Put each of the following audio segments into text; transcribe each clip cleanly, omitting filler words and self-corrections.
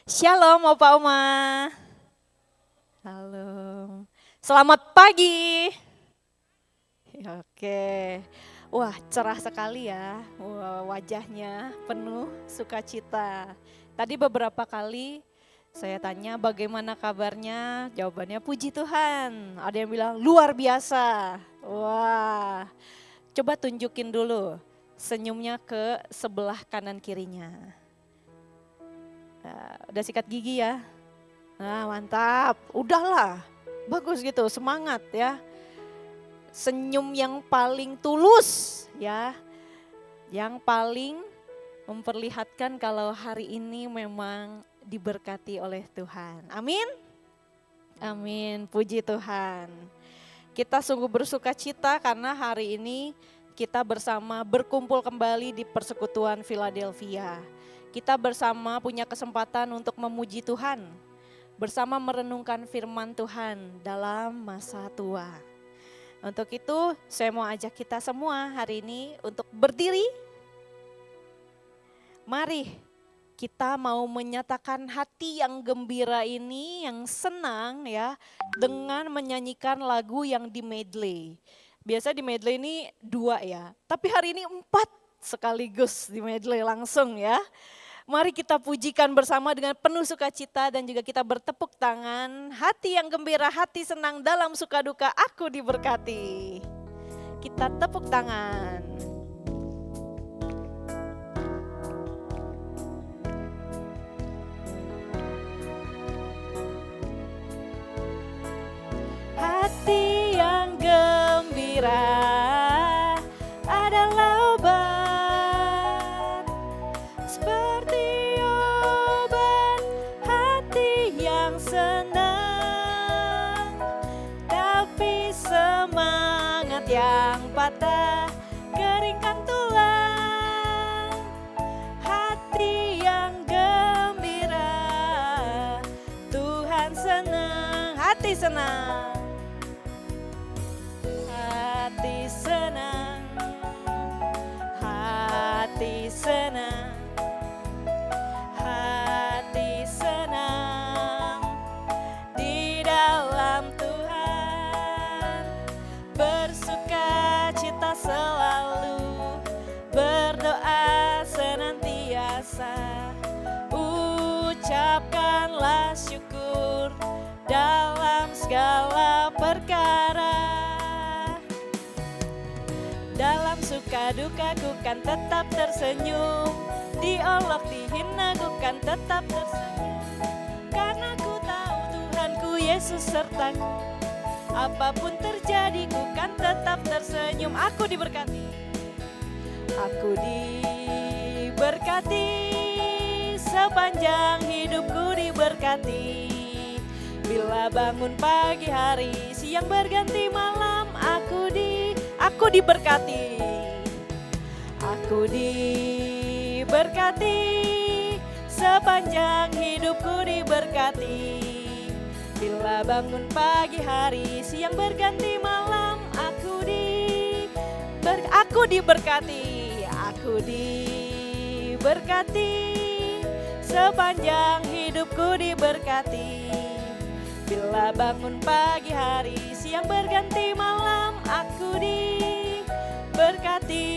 Shalom Opa Oma. Halo. Selamat pagi. Oke. Wah, cerah sekali ya. Wajahnya penuh sukacita. Tadi beberapa kali saya tanya bagaimana kabarnya, jawabannya puji Tuhan. Ada yang bilang luar biasa. Wah, coba tunjukin dulu senyumnya ke sebelah kanan kirinya. Udah sikat gigi ya? Nah, mantap. Udahlah. Bagus gitu, semangat ya. Senyum yang paling tulus ya. Yang paling memperlihatkan kalau hari ini memang diberkati oleh Tuhan. Amin. Amin. Puji Tuhan. Kita sungguh bersuka cita karena hari ini kita bersama berkumpul kembali di Persekutuan Philadelphia. Kita bersama punya kesempatan untuk memuji Tuhan, bersama merenungkan firman Tuhan dalam masa tua. Untuk itu saya mau ajak kita semua hari ini untuk berdiri. Mari kita mau menyatakan hati yang gembira ini, yang senang ya, dengan menyanyikan lagu yang di medley. Biasa di medley ini 2 ya, tapi hari ini 4 sekaligus di medley langsung ya. Mari kita pujikan bersama dengan penuh sukacita dan juga kita bertepuk tangan. Hati yang gembira, hati senang dalam suka duka, aku diberkati. Kita tepuk tangan. Hati yang gembira adalah obat, seperti obat hati yang senang. Tapi semangat yang patah keringkan tulang. Hati yang gembira, Tuhan senang, hati senang. Hati senang, hati senang, hati senang di dalam Tuhan. Bersuka cita selalu, berdoa senantiasa. Ucapkanlah syukur dalam segala perkara. Dalam suka duka ku kan tetap tersenyum, diolok dihina ku kan tetap tersenyum. Karena ku tahu Tuhanku Yesus sertaku, apapun terjadi ku kan tetap tersenyum. Aku diberkati, aku diberkati, sepanjang hidupku diberkati. Bila bangun pagi hari, siang berganti malam, aku diberkati. Aku diberkati, sepanjang hidupku diberkati. Bila bangun pagi hari, siang berganti malam, aku diberkati. Aku diberkati, sepanjang hidupku diberkati. Bila bangun pagi hari, siang berganti malam, aku diberkati.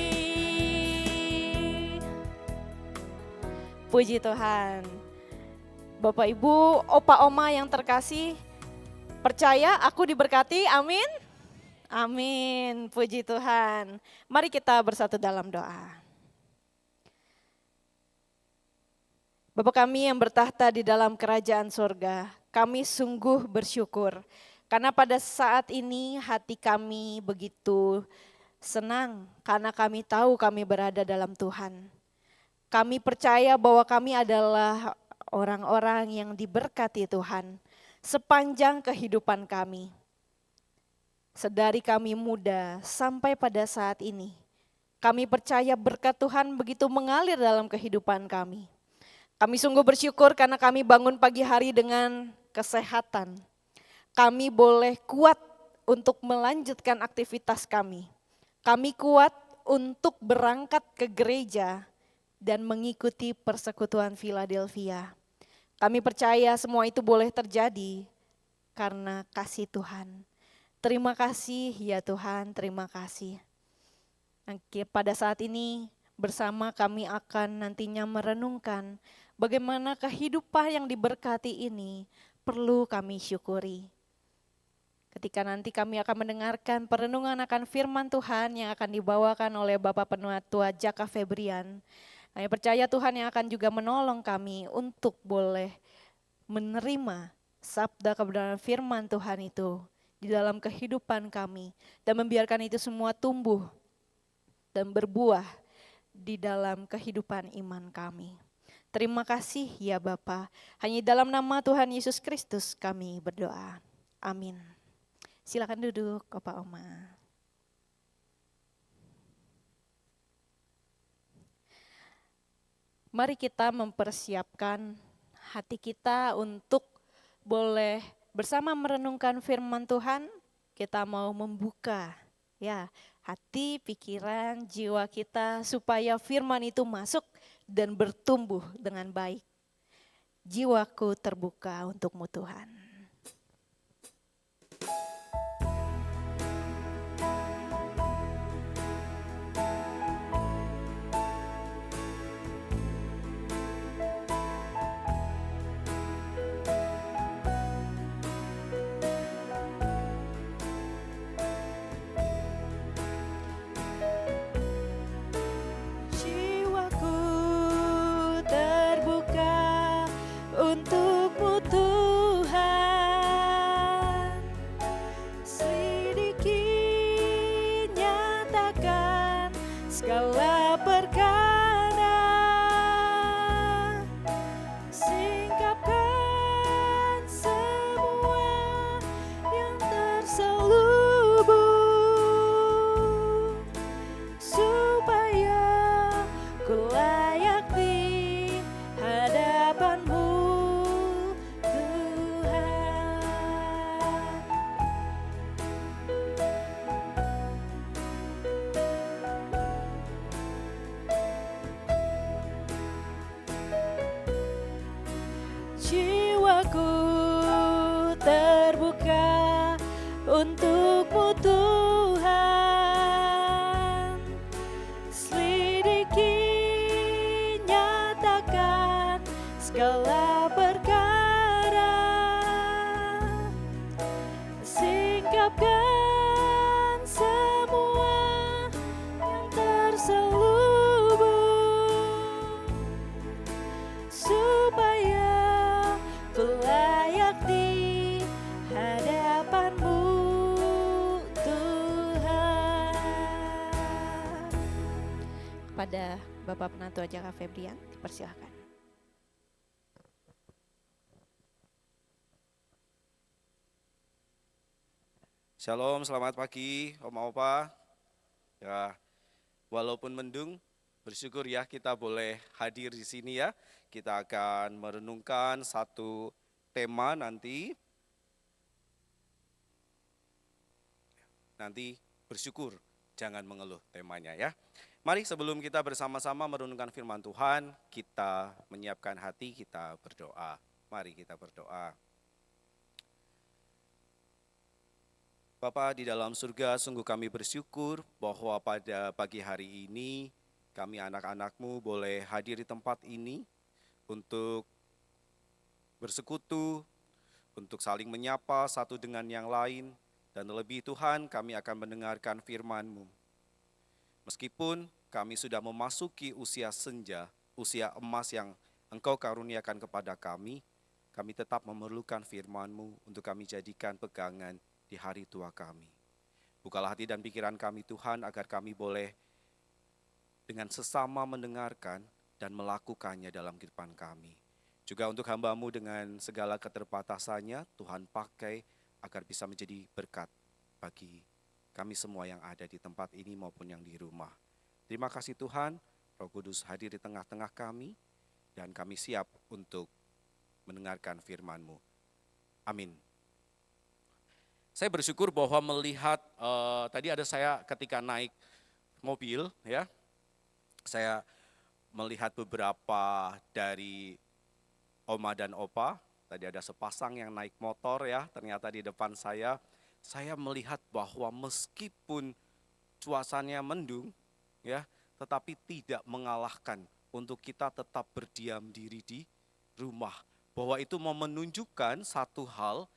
Puji Tuhan. Bapak Ibu, Opa Oma yang terkasih, percaya aku diberkati, amin? Amin, puji Tuhan. Mari kita bersatu dalam doa. Bapa kami yang bertahta di dalam kerajaan surga, kami sungguh bersyukur karena pada saat ini hati kami begitu senang karena kami tahu kami berada dalam Tuhan. Kami percaya bahwa kami adalah orang-orang yang diberkati Tuhan sepanjang kehidupan kami. Sedari kami muda sampai pada saat ini, kami percaya berkat Tuhan begitu mengalir dalam kehidupan kami. Kami sungguh bersyukur karena kami bangun pagi hari dengan kesehatan. Kami boleh kuat untuk melanjutkan aktivitas kami. Kami kuat untuk berangkat ke gereja dan mengikuti persekutuan Philadelphia. Kami percaya semua itu boleh terjadi karena kasih Tuhan. Terima kasih ya Tuhan, terima kasih. Pada saat ini bersama kami akan nantinya merenungkan bagaimana kehidupan yang diberkati ini perlu kami syukuri. Ketika nanti kami akan mendengarkan perenungan akan firman Tuhan yang akan dibawakan oleh Bapak Penatua Jaka Febrian, kami percaya Tuhan yang akan juga menolong kami untuk boleh menerima sabda kebenaran firman Tuhan itu di dalam kehidupan kami dan membiarkan itu semua tumbuh dan berbuah di dalam kehidupan iman kami. Terima kasih ya Bapa. Hanya dalam nama Tuhan Yesus Kristus kami berdoa. Amin. Silakan duduk, Opa Oma. Mari kita mempersiapkan hati kita untuk boleh bersama merenungkan firman Tuhan. Kita mau membuka ya hati, pikiran, jiwa kita supaya firman itu masuk dan bertumbuh dengan baik. Jiwaku terbuka untukmu Tuhan. Untukmu Tuhan, selidiki, nyatakan segala perkara, singkapkan semua yang terselubung, supaya ku layak di hadapanmu. Jiwaku terbuka untukmu Tuhan, selidiki, nyatakan segala perkara, singkapkan semua yang terselubung, supaya ku layak di hadapanmu Tuhan. Kepada Bapak Penatua Jaka Febrian, dipersilakan. Shalom, selamat pagi Oma Opa. Ya, walaupun mendung, bersyukur ya kita boleh hadir di sini ya. Kita akan merenungkan satu tema nanti bersyukur, jangan mengeluh temanya ya. Mari sebelum kita bersama-sama merenungkan firman Tuhan, kita menyiapkan hati, kita berdoa. Mari kita berdoa. Bapa di dalam surga, sungguh kami bersyukur bahwa pada pagi hari ini kami anak-anak-Mu boleh hadir di tempat ini untuk bersekutu, untuk saling menyapa satu dengan yang lain, dan lebih Tuhan kami akan mendengarkan firman-Mu. Meskipun kami sudah memasuki usia senja, usia emas yang Engkau karuniakan kepada kami tetap memerlukan firman-Mu untuk kami jadikan pegangan di hari tua kami. Bukalah hati dan pikiran kami Tuhan agar kami boleh dengan sesama mendengarkan dan melakukannya dalam kehidupan kami. Juga untuk hamba-Mu dengan segala keterbatasannya, Tuhan pakai agar bisa menjadi berkat bagi kami semua yang ada di tempat ini maupun yang di rumah. Terima kasih Tuhan, Roh Kudus hadir di tengah-tengah kami, dan kami siap untuk mendengarkan firman-Mu. Amin. Saya bersyukur bahwa melihat, tadi ada saya ketika naik mobil ya, saya melihat beberapa dari oma dan opa, tadi ada sepasang yang naik motor ya, ternyata di depan saya melihat bahwa meskipun cuacanya mendung ya, tetapi tidak mengalahkan untuk kita tetap berdiam diri di rumah. Bahwa itu mau menunjukkan satu hal,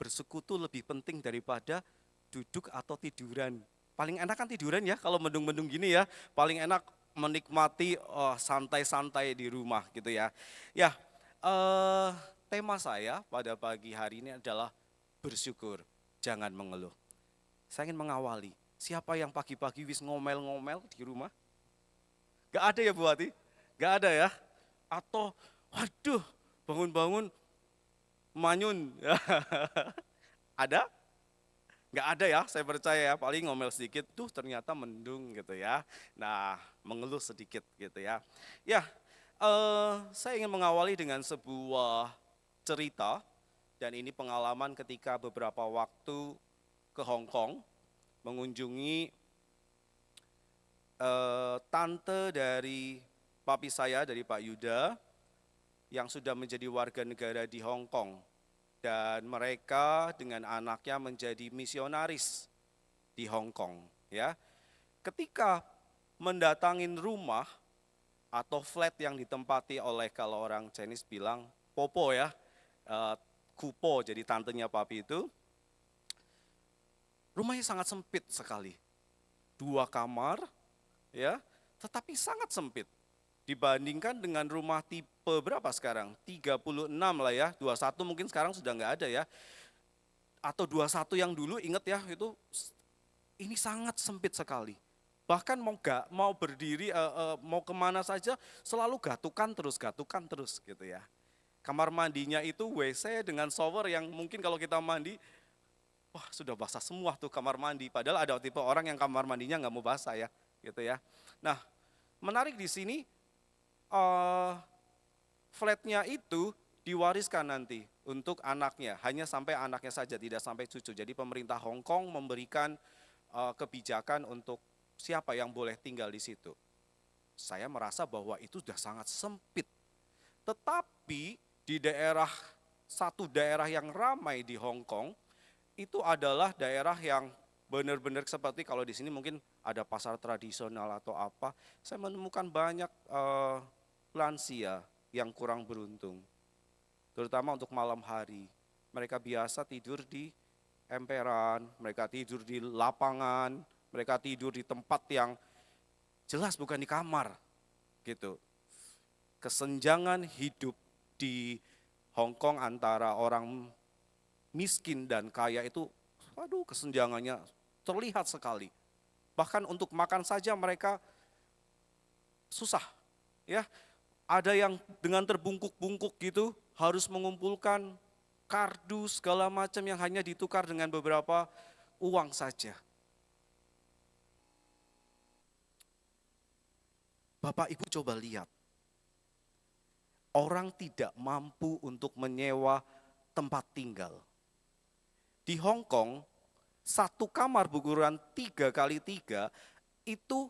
bersekutu lebih penting daripada duduk atau tiduran. Paling enak kan tiduran ya kalau mendung-mendung gini ya, paling enak menikmati santai-santai di rumah gitu ya. Ya, eh, tema saya pada pagi hari ini adalah bersyukur, jangan mengeluh. Saya ingin mengawali, siapa yang pagi-pagi wis ngomel-ngomel di rumah? Gak ada ya Bu Ati? Gak ada ya? Atau, waduh, bangun-bangun manyun. Ada? Nggak ada ya, saya percaya ya, paling ngomel sedikit, tuh ternyata mendung gitu ya. Nah, mengeluh sedikit gitu ya. Ya, saya ingin mengawali dengan sebuah cerita, dan ini pengalaman ketika beberapa waktu ke Hong Kong, mengunjungi tante dari papi saya, dari Pak Yuda, yang sudah menjadi warga negara di Hong Kong. Dan mereka dengan anaknya menjadi misionaris di Hong Kong ya. Ketika mendatangin rumah atau flat yang ditempati oleh, kalau orang Chinese bilang popo ya, kupo, jadi tantenya papi itu, rumahnya sangat sempit sekali. 2 kamar ya, tetapi sangat sempit. Dibandingkan dengan rumah tipe berapa sekarang? 36 lah ya, 21 mungkin sekarang sudah nggak ada ya. Atau 21 yang dulu ingat ya, itu ini sangat sempit sekali. Bahkan mau berdiri, mau kemana saja selalu gatukan terus gitu ya. Kamar mandinya itu WC dengan shower yang mungkin kalau kita mandi, wah sudah basah semua tuh kamar mandi. Padahal ada tipe orang yang kamar mandinya nggak mau basah ya, gitu ya. Nah, menarik di sini, flatnya itu diwariskan nanti untuk anaknya, hanya sampai anaknya saja, tidak sampai cucu. Jadi pemerintah Hong Kong memberikan kebijakan untuk siapa yang boleh tinggal di situ. Saya merasa bahwa itu sudah sangat sempit. Tetapi di satu daerah yang ramai di Hong Kong, itu adalah daerah yang benar-benar seperti kalau di sini mungkin ada pasar tradisional atau apa, saya menemukan banyak lansia yang kurang beruntung, terutama untuk malam hari. Mereka biasa tidur di emperan, mereka tidur di lapangan, mereka tidur di tempat yang jelas bukan di kamar, gitu. Kesenjangan hidup di Hong Kong antara orang miskin dan kaya itu, waduh, kesenjangannya terlihat sekali. Bahkan untuk makan saja mereka susah, ya. Ada yang dengan terbungkuk-bungkuk gitu, harus mengumpulkan kardus segala macam yang hanya ditukar dengan beberapa uang saja. Bapak Ibu coba lihat, orang tidak mampu untuk menyewa tempat tinggal. Di Hong Kong, 1 kamar berukuran 3x3 itu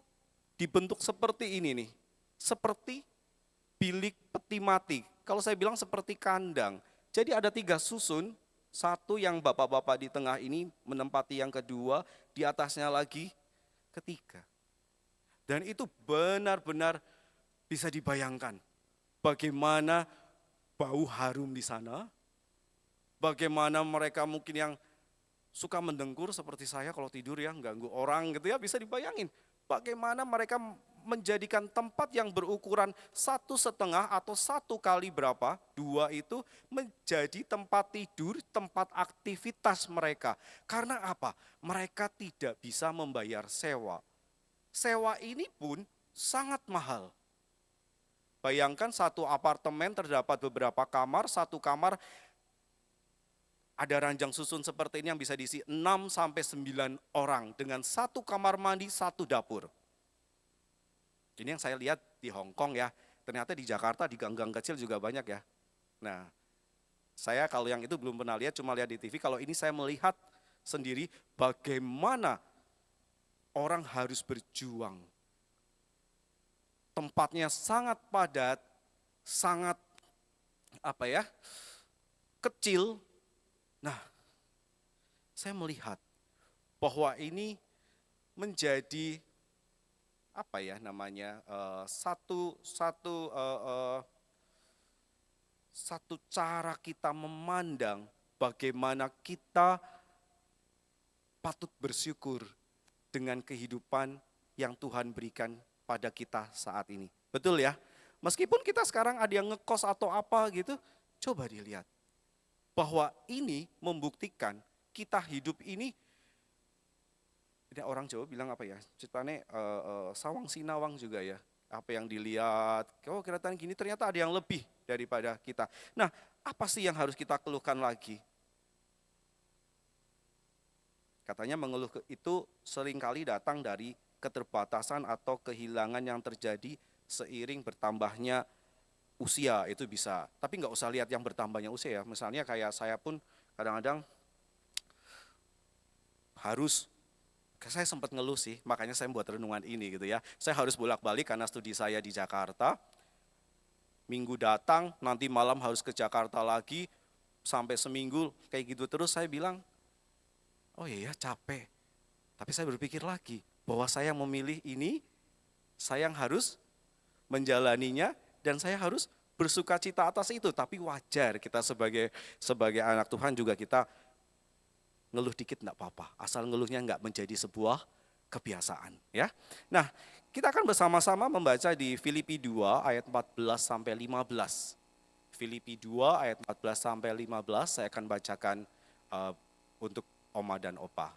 dibentuk seperti ini nih, seperti bilik peti mati. Kalau saya bilang seperti kandang. Jadi ada 3 susun, satu yang bapak-bapak di tengah ini menempati yang kedua, di atasnya lagi ketiga. Dan itu benar-benar bisa dibayangkan bagaimana bau harum di sana, bagaimana mereka mungkin yang suka mendengkur seperti saya kalau tidur ya, ganggu orang gitu ya, bisa dibayangin. Bagaimana mereka menjadikan tempat yang berukuran 1,5 atau 1 kali berapa, 2 itu menjadi tempat tidur, tempat aktivitas mereka. Karena apa? Mereka tidak bisa membayar sewa. Sewa ini pun sangat mahal. Bayangkan satu apartemen terdapat beberapa kamar, 1 kamar ada ranjang susun seperti ini yang bisa diisi 6-9 orang dengan 1 kamar mandi, 1 dapur. Ini yang saya lihat di Hong Kong ya, ternyata di Jakarta di gang-gang kecil juga banyak ya. Nah, saya kalau yang itu belum pernah lihat, cuma lihat di TV. Kalau ini saya melihat sendiri bagaimana orang harus berjuang. Tempatnya sangat padat, sangat apa ya, kecil. Nah, saya melihat bahwa ini menjadi apa ya namanya, satu satu satu cara kita memandang bagaimana kita patut bersyukur dengan kehidupan yang Tuhan berikan pada kita saat ini. Betul ya? Meskipun kita sekarang ada yang ngekos atau apa gitu, coba dilihat bahwa ini membuktikan kita hidup ini. Ada orang Jawa bilang apa ya, ceritanya sawang sinawang juga ya. Apa yang dilihat, oh kelihatan gini ternyata ada yang lebih daripada kita. Nah, apa sih yang harus kita keluhkan lagi? Katanya mengeluh itu seringkali datang dari keterbatasan atau kehilangan yang terjadi seiring bertambahnya usia, itu bisa. Tapi nggak usah lihat yang bertambahnya usia ya. Misalnya kayak saya pun kadang-kadang harus, saya sempat ngeluh sih, makanya saya buat renungan ini gitu ya. Saya harus bolak-balik karena studi saya di Jakarta. Minggu datang, nanti malam harus ke Jakarta lagi, sampai seminggu kayak gitu terus. Saya bilang, oh iya capek. Tapi saya berpikir lagi, bahwa saya yang memilih ini, saya yang harus menjalaninya, dan saya harus bersuka cita atas itu. Tapi wajar kita sebagai anak Tuhan juga kita ngeluh dikit enggak apa-apa, asal ngeluhnya enggak menjadi sebuah kebiasaan ya. Nah, kita akan bersama-sama membaca di Filipi 2 ayat 14 sampai 15. Filipi 2 ayat 14 sampai 15 saya akan bacakan untuk Oma dan Opa.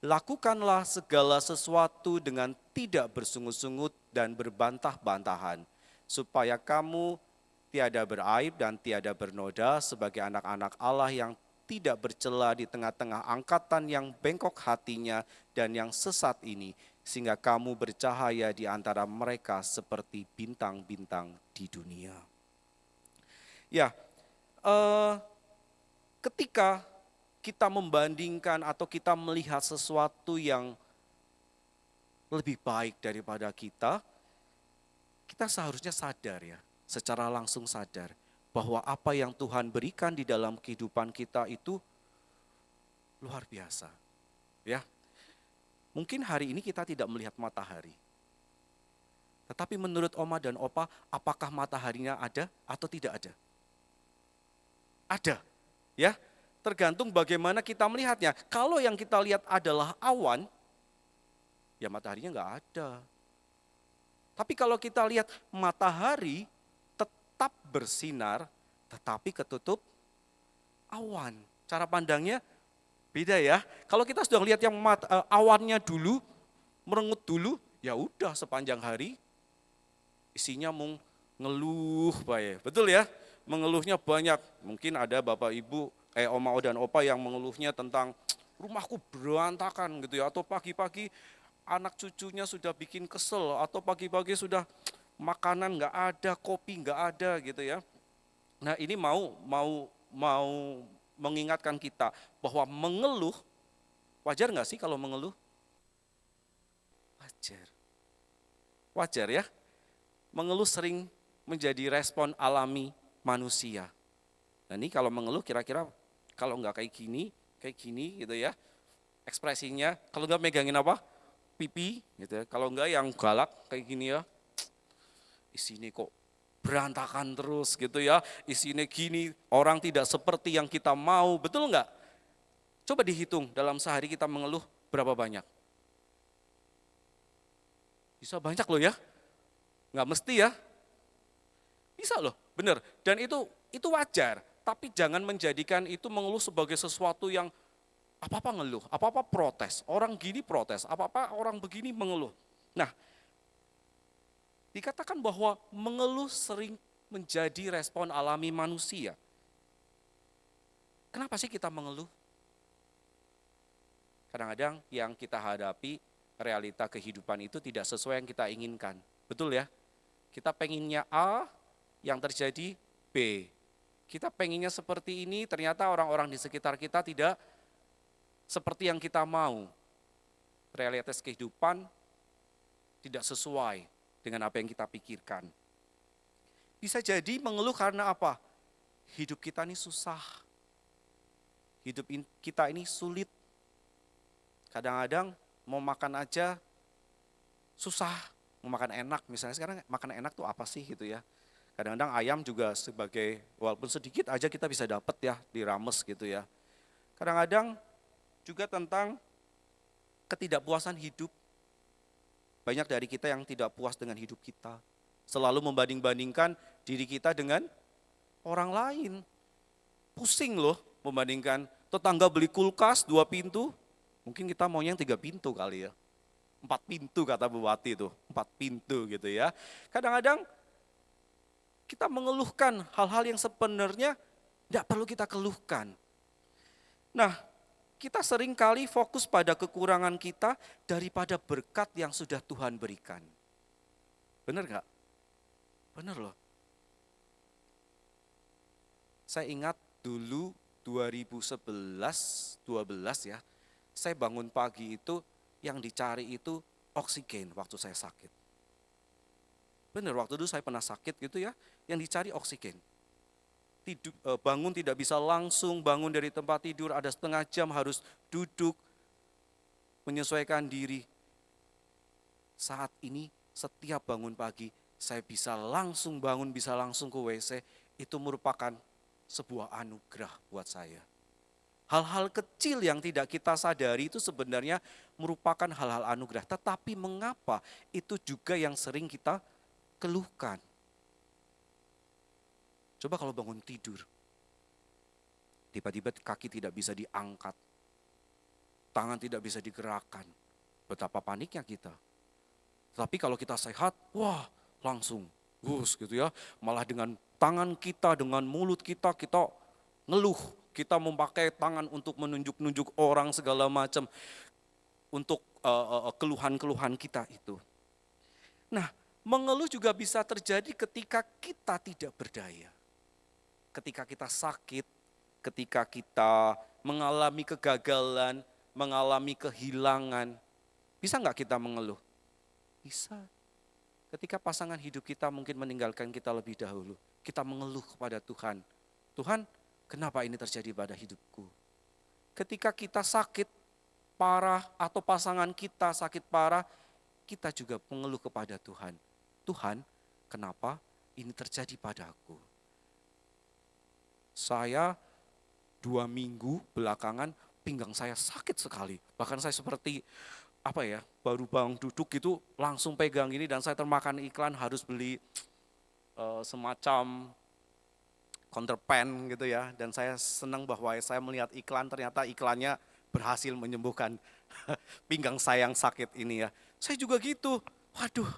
Lakukanlah segala sesuatu dengan tidak bersungut-sungut dan berbantah-bantahan, supaya kamu tiada beraib dan tiada bernoda sebagai anak-anak Allah yang tidak bercela di tengah-tengah angkatan yang bengkok hatinya dan yang sesat ini, sehingga kamu bercahaya di antara mereka seperti bintang-bintang di dunia. Ya, ketika kita membandingkan atau kita melihat sesuatu yang lebih baik daripada kita seharusnya sadar ya, secara langsung sadar bahwa apa yang Tuhan berikan di dalam kehidupan kita itu luar biasa. Ya. Mungkin hari ini kita tidak melihat matahari. Tetapi menurut Oma dan Opa, apakah mataharinya ada atau tidak ada? Ada. Ya. Tergantung bagaimana kita melihatnya. Kalau yang kita lihat adalah awan, ya mataharinya enggak ada. Tapi kalau kita lihat matahari tetap bersinar, tetapi ketutup awan. Cara pandangnya beda ya. Kalau kita sudah lihat yang awannya dulu, merengut dulu, ya udah sepanjang hari isinya mau ngeluh, Pak ya. Betul ya? Mengeluhnya banyak. Mungkin ada Bapak Ibu, Oma dan Opa yang mengeluhnya tentang rumahku berantakan gitu ya, atau pagi-pagi anak cucunya sudah bikin kesel, atau pagi-pagi sudah makanan nggak ada, kopi nggak ada gitu ya. Nah ini mau mengingatkan kita bahwa mengeluh, wajar nggak sih kalau mengeluh? Wajar. Wajar ya. Mengeluh sering menjadi respon alami manusia. Nah ini kalau mengeluh kira-kira kalau nggak kayak gini gitu ya. Ekspresinya, kalau nggak megangin apa? Pipi gitu ya. Kalau nggak yang galak kayak gini ya. Isinya kok berantakan terus gitu ya, isinya gini, orang tidak seperti yang kita mau, betul enggak? Coba dihitung dalam sehari kita mengeluh berapa banyak? Bisa banyak loh ya, enggak mesti ya, bisa loh, benar. Dan itu wajar, tapi jangan menjadikan itu mengeluh sebagai sesuatu yang apa-apa ngeluh, apa-apa protes, orang gini protes, apa-apa orang begini mengeluh. Nah, dikatakan bahwa mengeluh sering menjadi respon alami manusia. Kenapa sih kita mengeluh? Kadang-kadang yang kita hadapi, realita kehidupan itu tidak sesuai yang kita inginkan. Betul ya? Kita penginnya A, yang terjadi B. Kita penginnya seperti ini, ternyata orang-orang di sekitar kita tidak seperti yang kita mau. Realitas kehidupan tidak sesuai dengan apa yang kita pikirkan. Bisa jadi mengeluh karena apa? hidup kita ini susah. Kita ini sulit. Kadang-kadang mau makan aja susah. Mau makan enak, misalnya sekarang makan enak tuh apa sih gitu ya. Kadang-kadang ayam juga sebagai, walaupun sedikit aja kita bisa dapat ya, dirames gitu ya. Kadang-kadang juga tentang ketidakpuasan hidup. Banyak dari kita yang tidak puas dengan hidup kita. Selalu membanding-bandingkan diri kita dengan orang lain. Pusing loh membandingkan tetangga beli kulkas 2 pintu, mungkin kita maunya yang 3 pintu kali ya. 4 pintu kata Bu Wati itu, 4 pintu gitu ya. Kadang-kadang kita mengeluhkan hal-hal yang sebenarnya tidak perlu kita keluhkan. Nah, kita seringkali fokus pada kekurangan kita daripada berkat yang sudah Tuhan berikan. Benar nggak? Benar loh. Saya ingat dulu 2011-12 ya, saya bangun pagi itu yang dicari itu oksigen waktu saya sakit. Benar, waktu itu saya pernah sakit gitu ya, yang dicari oksigen. Bangun tidak bisa langsung, bangun dari tempat tidur ada setengah jam harus duduk, menyesuaikan diri. Saat ini setiap bangun pagi saya bisa langsung bangun, bisa langsung ke WC, itu merupakan sebuah anugerah buat saya. Hal-hal kecil yang tidak kita sadari itu sebenarnya merupakan hal-hal anugerah. Tetapi mengapa itu juga yang sering kita keluhkan? Coba kalau bangun tidur, tiba-tiba kaki tidak bisa diangkat, tangan tidak bisa digerakkan. Betapa paniknya kita. Tapi kalau kita sehat, wah langsung gus gitu ya. Malah dengan tangan kita, dengan mulut kita ngeluh. Kita memakai tangan untuk menunjuk-nunjuk orang segala macam. Untuk keluhan-keluhan kita itu. Nah, mengeluh juga bisa terjadi ketika kita tidak berdaya. Ketika kita sakit, ketika kita mengalami kegagalan, mengalami kehilangan. Bisa nggak kita mengeluh? Bisa. Ketika pasangan hidup kita mungkin meninggalkan kita lebih dahulu, kita mengeluh kepada Tuhan. Tuhan, kenapa ini terjadi pada hidupku? Ketika kita sakit parah atau pasangan kita sakit parah, kita juga mengeluh kepada Tuhan. Tuhan, kenapa ini terjadi padaku? Saya 2 minggu belakangan pinggang saya sakit sekali. Bahkan saya seperti baru bangun duduk gitu langsung pegang ini dan saya termakan iklan harus beli semacam counterpan gitu ya. Dan saya senang bahwa saya melihat iklan, ternyata iklannya berhasil menyembuhkan pinggang saya yang sakit ini ya. Saya juga gitu, waduh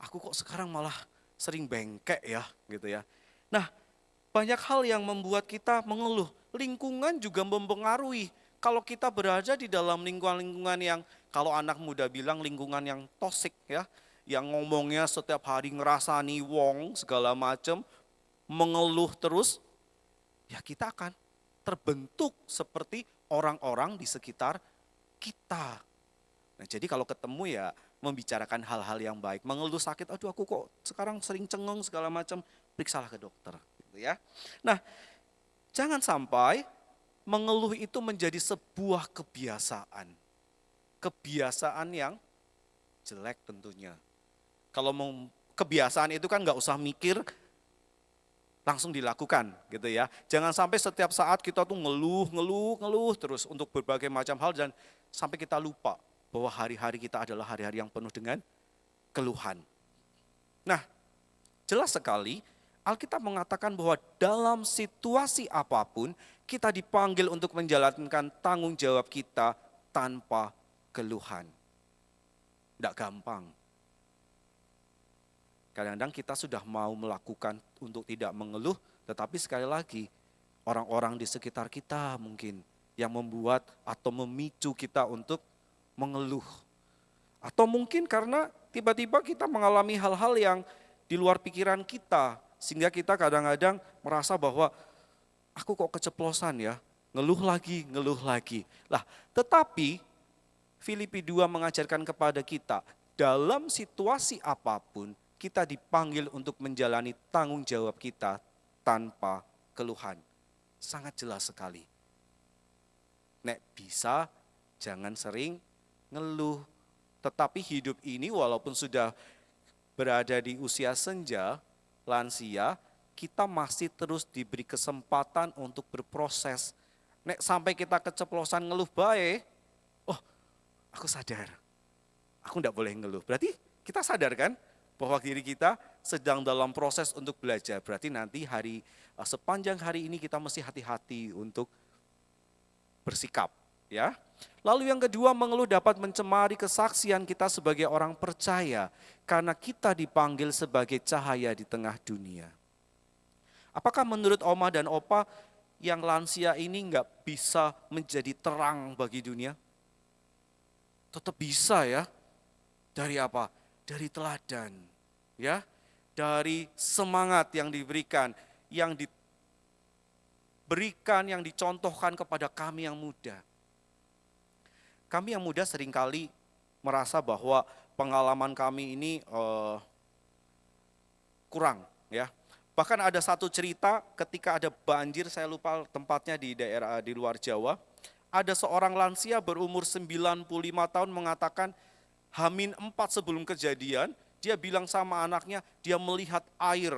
aku kok sekarang malah sering bengkek ya gitu ya. Nah, banyak hal yang membuat kita mengeluh. Lingkungan juga mempengaruhi. Kalau kita berada di dalam lingkungan-lingkungan yang, kalau anak muda bilang lingkungan yang toksik ya, yang ngomongnya setiap hari ngerasani wong segala macam, mengeluh terus, ya kita akan terbentuk seperti orang-orang di sekitar kita. Nah, jadi kalau ketemu ya membicarakan hal-hal yang baik. Mengeluh sakit, aduh aku kok sekarang sering cengeng segala macam, periksalah ke dokter. Ya. Nah, jangan sampai mengeluh itu menjadi sebuah kebiasaan. Kebiasaan yang jelek tentunya. Kalau mau kebiasaan itu kan nggak usah mikir, langsung dilakukan gitu ya. Jangan sampai setiap saat kita tuh ngeluh terus untuk berbagai macam hal dan sampai kita lupa bahwa hari-hari kita adalah hari-hari yang penuh dengan keluhan. Nah, jelas sekali Alkitab mengatakan bahwa dalam situasi apapun kita dipanggil untuk menjalankan tanggung jawab kita tanpa keluhan. Tidak gampang. Kadang-kadang kita sudah mau melakukan untuk tidak mengeluh, tetapi sekali lagi orang-orang di sekitar kita mungkin yang membuat atau memicu kita untuk mengeluh. Atau mungkin karena tiba-tiba kita mengalami hal-hal yang di luar pikiran kita, sehingga kita kadang-kadang merasa bahwa aku kok keceplosan ya, ngeluh lagi. Lah, tetapi Filipi 2 mengajarkan kepada kita, dalam situasi apapun kita dipanggil untuk menjalani tanggung jawab kita tanpa keluhan. Sangat jelas sekali. Nek bisa, jangan sering ngeluh. Tetapi hidup ini walaupun sudah berada di usia senja, lansia, kita masih terus diberi kesempatan untuk berproses. Nek sampai kita keceplosan ngeluh baik, oh aku sadar, aku enggak boleh ngeluh. Berarti kita sadar kan bahwa diri kita sedang dalam proses untuk belajar. Berarti nanti sepanjang hari ini kita mesti hati-hati untuk bersikap, ya. Lalu yang kedua, mengeluh dapat mencemari kesaksian kita sebagai orang percaya karena kita dipanggil sebagai cahaya di tengah dunia. Apakah menurut Oma dan Opa yang lansia ini enggak bisa menjadi terang bagi dunia? Tetap bisa ya. Dari apa? Dari teladan, ya. Dari semangat yang diberikan, yang diberikan, yang dicontohkan kepada kami yang muda. Kami yang muda seringkali merasa bahwa pengalaman kami ini kurang, ya. Bahkan ada satu cerita ketika ada banjir, saya lupa tempatnya di daerah di luar Jawa. Ada seorang lansia berumur 95 tahun mengatakan H-4 sebelum kejadian, dia bilang sama anaknya, dia melihat air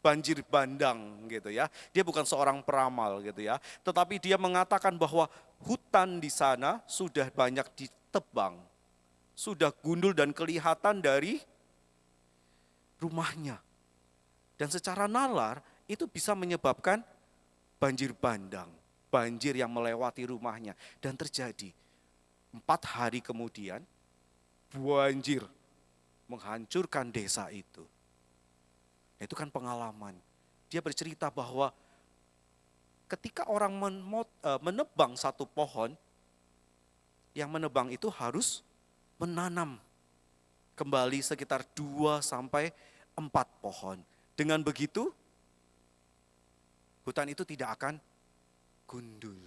banjir bandang gitu ya. Dia bukan seorang peramal gitu ya. Tetapi dia mengatakan bahwa hutan di sana sudah banyak ditebang. Sudah gundul dan kelihatan dari rumahnya. Dan secara nalar itu bisa menyebabkan banjir bandang. Banjir yang melewati rumahnya. Dan terjadi 4 hari kemudian banjir menghancurkan desa itu. Itu kan pengalaman. Dia bercerita bahwa ketika orang menebang satu pohon, yang menebang itu harus menanam kembali sekitar 2 sampai 4 pohon. Dengan begitu, hutan itu tidak akan gundul.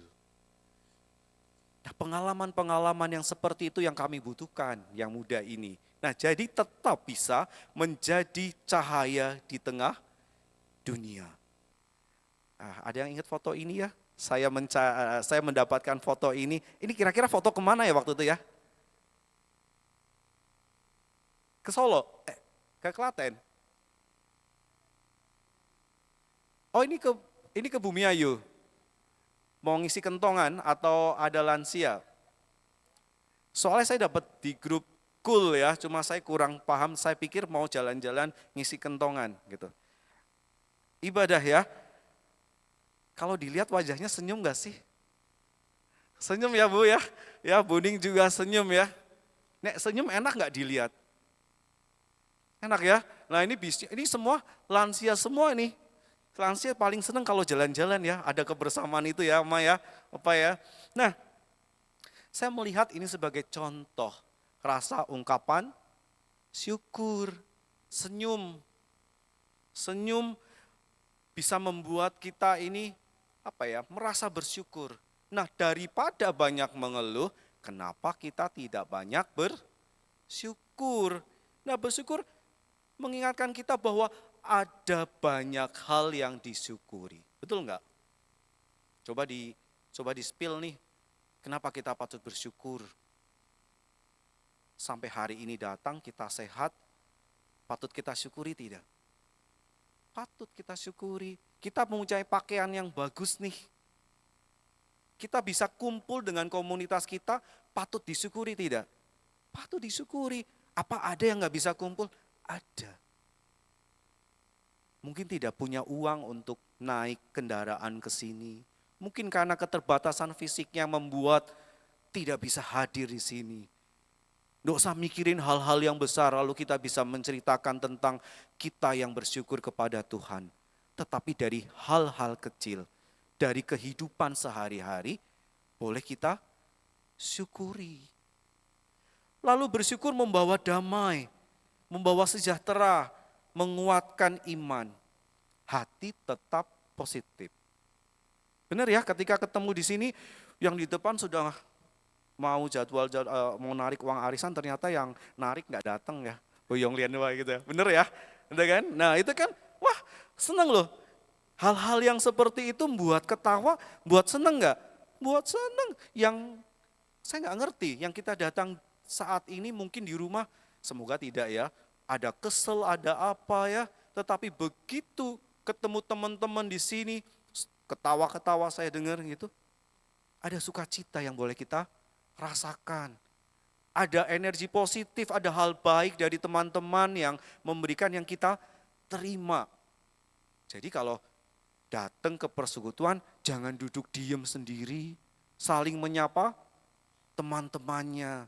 Nah, pengalaman-pengalaman yang seperti itu yang kami butuhkan, yang muda ini. Nah, jadi tetap bisa menjadi cahaya di tengah dunia. Nah, ada yang ingat foto ini ya? Saya mendapatkan foto ini. Ini kira-kira foto kemana ya waktu itu ya? Ke Solo? Ke Klaten? Oh, ini ke Bumiayu. Mau ngisi kentongan atau ada lansia? Soalnya saya dapat di grup cool ya, cuma saya kurang paham, saya pikir mau jalan-jalan ngisi kentongan gitu. Ibadah ya, kalau dilihat wajahnya senyum gak sih? Senyum ya Bu ya, Buning juga senyum ya. Nek senyum enak gak dilihat? Enak ya, nah ini semua lansia semua ini. Lansia paling senang kalau jalan-jalan ya, ada kebersamaan itu ya, Ma ya, apa ya. Nah, saya melihat ini sebagai contoh rasa ungkapan syukur, senyum. Senyum bisa membuat kita ini merasa bersyukur. Nah, daripada banyak mengeluh, kenapa kita tidak banyak bersyukur? Nah, bersyukur mengingatkan kita bahwa ada banyak hal yang disyukuri. Betul enggak? Coba di spill nih. Kenapa kita patut bersyukur? Sampai hari ini datang kita sehat, patut kita syukuri tidak? Patut kita syukuri. Kita mempunyai pakaian yang bagus nih. Kita bisa kumpul dengan komunitas kita, patut disyukuri tidak? Patut disyukuri. Apa ada yang nggak bisa kumpul? Ada. Mungkin tidak punya uang untuk naik kendaraan ke sini. Mungkin karena keterbatasan fisiknya membuat tidak bisa hadir di sini. Nggak usah mikirin hal-hal yang besar, lalu kita bisa menceritakan tentang kita yang bersyukur kepada Tuhan. Tetapi dari hal-hal kecil, dari kehidupan sehari-hari, boleh kita syukuri. Lalu bersyukur membawa damai, membawa sejahtera, menguatkan iman, hati tetap positif. Benar ya, ketika ketemu di sini, yang di depan sudah mau jadwal mau narik uang arisan, ternyata yang narik nggak datang ya. Boyong lian wae gitu ya. Bener ya? Bener kan? Nah itu kan, wah seneng loh. Hal-hal yang seperti itu buat ketawa, buat seneng nggak? Buat seneng. Yang saya nggak ngerti, yang kita datang saat ini mungkin di rumah, semoga tidak ya, ada kesel, ada apa ya, tetapi begitu ketemu teman-teman di sini, ketawa-ketawa saya dengar gitu, ada sukacita yang boleh kita rasakan. Ada energi positif, ada hal baik dari teman-teman yang memberikan yang kita terima. Jadi kalau datang ke persekutuan, jangan duduk diem sendiri, saling menyapa teman-temannya.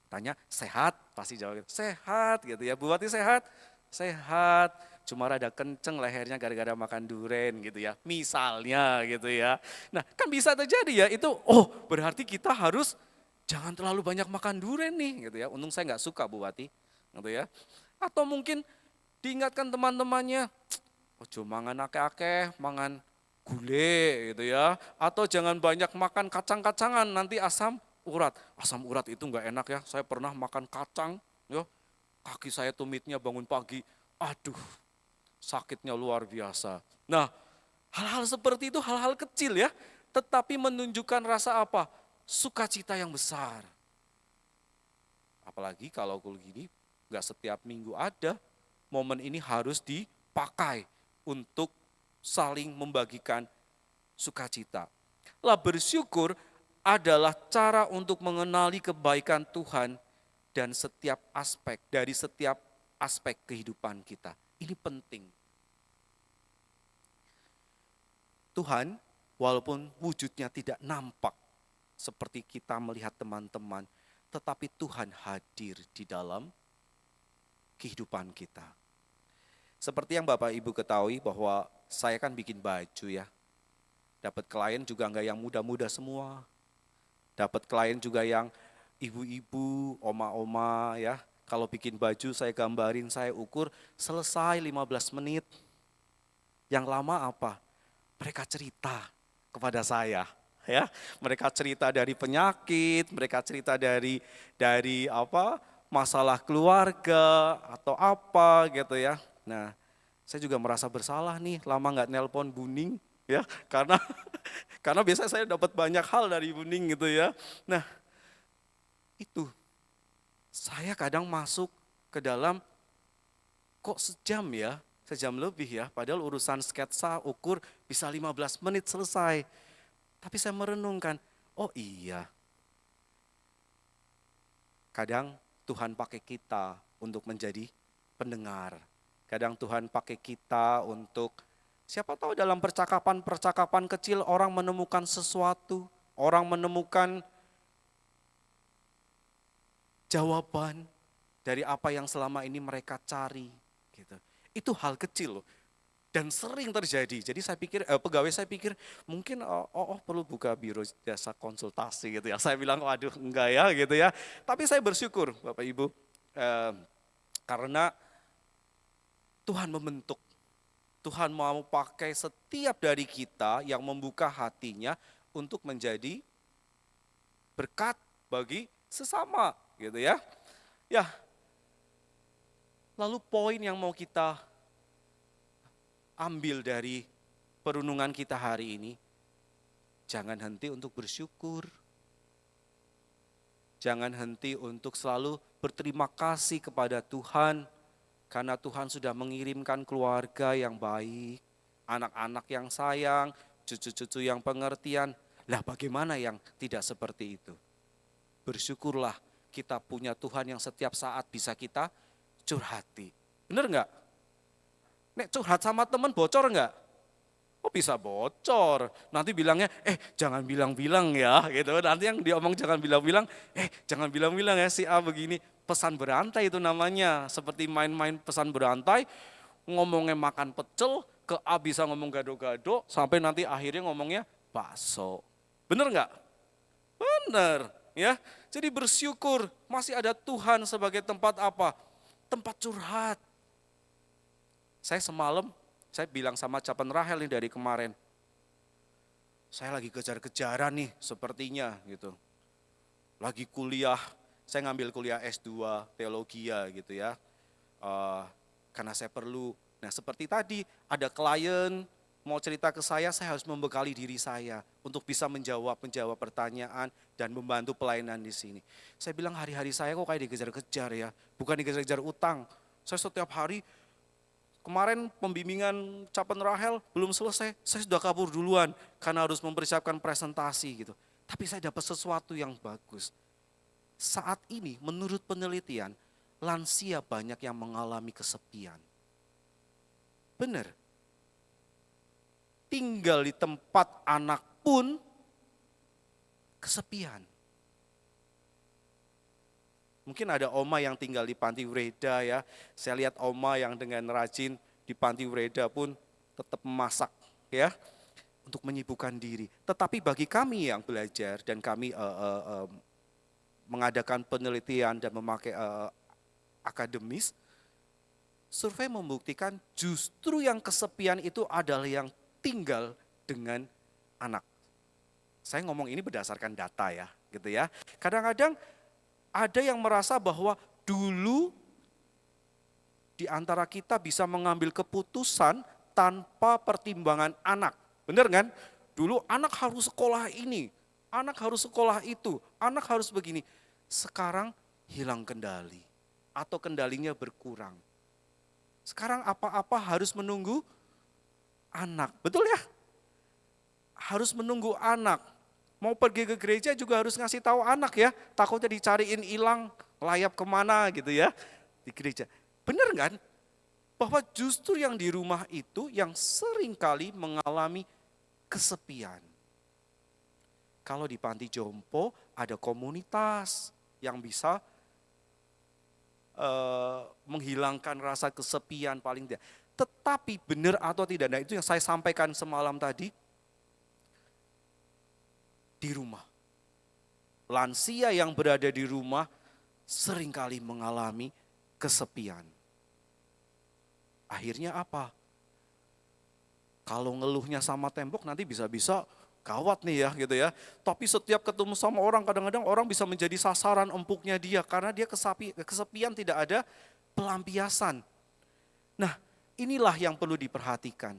Tanya, sehat? Pasti jawab gitu, sehat gitu ya. Bu Wati sehat? Sehat. Cuma rada kenceng lehernya gara-gara makan duren gitu ya. Misalnya gitu ya. Nah kan bisa terjadi ya itu, oh berarti kita harus jangan terlalu banyak makan duren nih gitu ya. Untung saya nggak suka Bu Wati gitu ya. Atau mungkin diingatkan teman-temannya, ojo mangan akeh-akeh, mangan gule gitu ya. Atau jangan banyak makan kacang-kacangan, nanti asam urat. Asam urat itu enggak enak ya, saya pernah makan kacang, ya, kaki saya tumitnya bangun pagi, aduh sakitnya luar biasa. Nah hal-hal seperti itu hal-hal kecil ya, tetapi menunjukkan rasa apa? Sukacita yang besar. Apalagi kalau gini, enggak setiap minggu ada, momen ini harus dipakai untuk saling membagikan sukacita. Lah bersyukur adalah cara untuk mengenali kebaikan Tuhan dan setiap aspek kehidupan kita. Ini penting. Tuhan walaupun wujudnya tidak nampak seperti kita melihat teman-teman, tetapi Tuhan hadir di dalam kehidupan kita. Seperti yang Bapak Ibu ketahui bahwa saya kan bikin baju ya. Dapat klien juga enggak yang muda-muda semua. Dapat klien juga yang ibu-ibu, oma-oma ya. Kalau bikin baju saya gambarin, saya ukur, selesai 15 menit. Yang lama apa? Mereka cerita kepada saya. Ya, mereka cerita dari penyakit, mereka cerita dari apa? Masalah keluarga atau apa gitu ya. Nah, saya juga merasa bersalah nih, lama nggak nelpon Buning ya, karena karena biasanya saya dapat banyak hal dari Buning gitu ya. Nah, itu saya kadang masuk ke dalam, kok sejam lebih ya, padahal urusan sketsa ukur bisa 15 menit selesai. Tapi saya merenungkan, oh iya, kadang Tuhan pakai kita untuk menjadi pendengar. Kadang Tuhan pakai kita untuk, siapa tahu dalam percakapan-percakapan kecil orang menemukan sesuatu, orang menemukan jawaban dari apa yang selama ini mereka cari. Gitu. Itu hal kecil loh. Dan sering terjadi. Jadi saya pikir, pegawai saya pikir mungkin perlu buka biro jasa konsultasi gitu ya. Saya bilang waduh enggak ya gitu ya. Tapi saya bersyukur Bapak Ibu, karena Tuhan membentuk. Tuhan mau pakai setiap dari kita yang membuka hatinya untuk menjadi berkat bagi sesama gitu ya. Ya, lalu poin yang mau kita ambil dari perundungan kita hari ini, jangan henti untuk bersyukur. Jangan henti untuk selalu berterima kasih kepada Tuhan, karena Tuhan sudah mengirimkan keluarga yang baik, anak-anak yang sayang, cucu-cucu yang pengertian. Lah bagaimana yang tidak seperti itu? Bersyukurlah kita punya Tuhan yang setiap saat bisa kita curhati. Benar enggak? Nek curhat sama teman bocor enggak? Oh bisa bocor. Nanti bilangnya, jangan bilang-bilang ya gitu. Nanti yang diomong jangan bilang-bilang, jangan bilang-bilang ya si A begini. Pesan berantai itu namanya. Seperti main-main pesan berantai, ngomongnya makan pecel, ke A bisa ngomong gado-gado, sampai nanti akhirnya ngomongnya bakso. Bener enggak? Bener ya. Jadi bersyukur masih ada Tuhan sebagai tempat apa? Tempat curhat. Saya semalam, saya bilang sama Capen Rahel nih dari kemarin, saya lagi kejar-kejaran nih sepertinya gitu. Lagi kuliah saya ngambil kuliah S2 teologi ya gitu ya. Karena saya perlu. Nah seperti tadi ada klien mau cerita ke saya harus membekali diri saya untuk bisa menjawab pertanyaan dan membantu pelayanan di sini. Saya bilang hari-hari saya kok kayak dikejar-kejar ya, bukan dikejar-kejar utang. Saya setiap hari, kemarin pembimbingan Capen Rahel belum selesai, saya sudah kabur duluan karena harus mempersiapkan presentasi gitu. Tapi saya dapat sesuatu yang bagus. Saat ini menurut penelitian, lansia banyak yang mengalami kesepian. Benar. Tinggal di tempat anak pun kesepian. Mungkin ada oma yang tinggal di panti Wreda ya. Saya lihat oma yang dengan rajin di panti Wreda pun tetap memasak ya untuk menyibukkan diri. Tetapi bagi kami yang belajar dan kami mengadakan penelitian dan memakai akademis, survei membuktikan justru yang kesepian itu adalah yang tinggal dengan anak. Saya ngomong ini berdasarkan data ya, gitu ya. Kadang-kadang ada yang merasa bahwa dulu di antara kita bisa mengambil keputusan tanpa pertimbangan anak. Benar kan? Dulu anak harus sekolah ini, anak harus sekolah itu, anak harus begini. Sekarang hilang kendali atau kendalinya berkurang. Sekarang apa-apa harus menunggu anak, betul ya? Harus menunggu anak. Mau pergi ke gereja juga harus ngasih tahu anak ya, takutnya dicariin hilang, layap kemana gitu ya di gereja. Benar kan? Bahwa justru yang di rumah itu yang seringkali mengalami kesepian. Kalau di panti jompo ada komunitas yang bisa menghilangkan rasa kesepian paling tidak. Tetapi benar atau tidak, nah itu yang saya sampaikan semalam tadi, di rumah. Lansia yang berada di rumah seringkali mengalami kesepian. Akhirnya apa? Kalau ngeluhnya sama tembok nanti bisa-bisa gawat nih ya gitu ya. Tapi setiap ketemu sama orang kadang-kadang orang bisa menjadi sasaran empuknya dia karena dia kesepian, tidak ada pelampiasan. Nah, inilah yang perlu diperhatikan.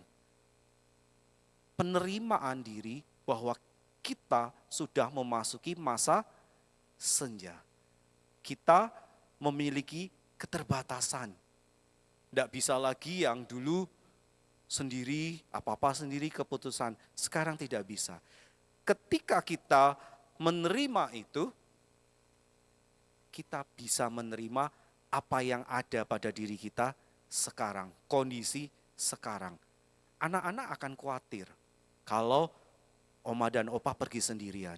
Penerimaan diri bahwa kita sudah memasuki masa senja. Kita memiliki keterbatasan. Tidak bisa lagi yang dulu sendiri, apa-apa sendiri keputusan. Sekarang tidak bisa. Ketika kita menerima itu, kita bisa menerima apa yang ada pada diri kita sekarang, kondisi sekarang. Anak-anak akan khawatir kalau oma dan opa pergi sendirian.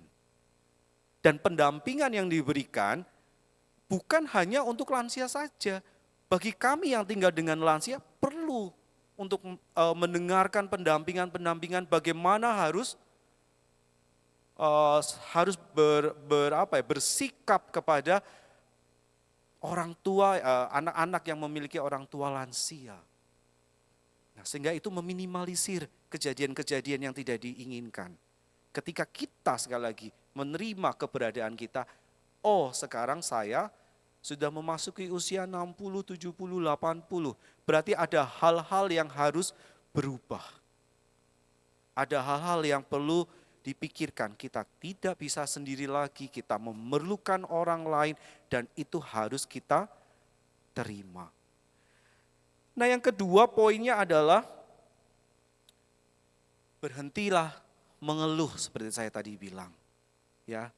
Dan pendampingan yang diberikan bukan hanya untuk lansia saja. Bagi kami yang tinggal dengan lansia perlu untuk mendengarkan pendampingan bagaimana harus bersikap kepada orang tua, anak-anak yang memiliki orang tua lansia. Nah, sehingga itu meminimalisir kejadian-kejadian yang tidak diinginkan. Ketika kita sekali lagi menerima keberadaan kita, oh sekarang saya sudah memasuki usia 60, 70, 80. Berarti ada hal-hal yang harus berubah. Ada hal-hal yang perlu dipikirkan. Kita tidak bisa sendiri lagi, kita memerlukan orang lain dan itu harus kita terima. Nah yang kedua poinnya adalah berhentilah mengeluh seperti saya tadi bilang. Ya.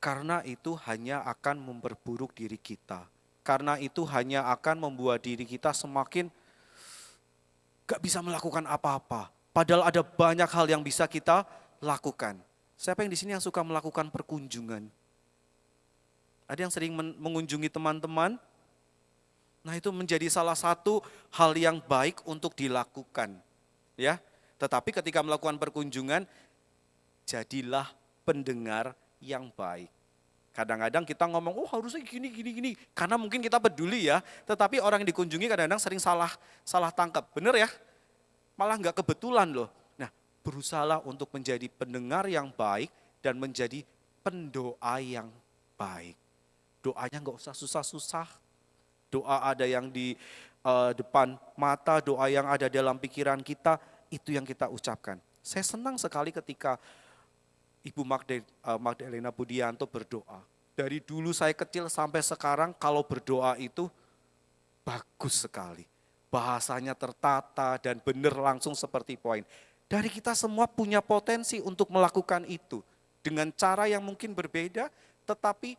Karena itu hanya akan memperburuk diri kita. Karena itu hanya akan membuat diri kita semakin gak bisa melakukan apa-apa. Padahal ada banyak hal yang bisa kita lakukan. Siapa yang di sini yang suka melakukan perkunjungan? Ada yang sering mengunjungi teman-teman? Nah itu menjadi salah satu hal yang baik untuk dilakukan. Ya, tetapi ketika melakukan perkunjungan, jadilah pendengar yang baik. Kadang-kadang kita ngomong, oh harusnya gini. Karena mungkin kita peduli ya, tetapi orang yang dikunjungi kadang-kadang sering salah tangkap. Benar ya? Malah nggak kebetulan loh. Nah, berusahalah untuk menjadi pendengar yang baik dan menjadi pendoa yang baik. Doanya nggak usah susah-susah. Doa ada yang di depan mata, doa yang ada dalam pikiran kita, itu yang kita ucapkan. Saya senang sekali ketika Ibu Magdalena Budianto berdoa. Dari dulu saya kecil sampai sekarang kalau berdoa itu bagus sekali. Bahasanya tertata dan benar langsung seperti poin. Dari kita semua punya potensi untuk melakukan itu. Dengan cara yang mungkin berbeda, tetapi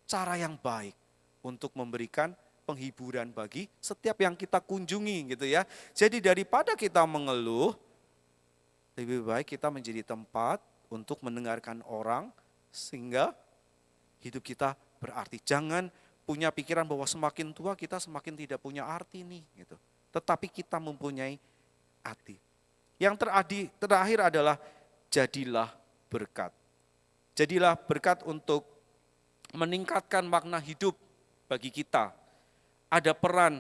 cara yang baik untuk memberikan penghiburan bagi setiap yang kita kunjungi gitu ya. Jadi daripada kita mengeluh, lebih baik kita menjadi tempat untuk mendengarkan orang sehingga hidup kita berarti. Jangan punya pikiran bahwa semakin tua kita semakin tidak punya arti nih gitu. Tetapi kita mempunyai arti. Yang terakhir adalah jadilah berkat. Jadilah berkat untuk meningkatkan makna hidup bagi kita. Ada peran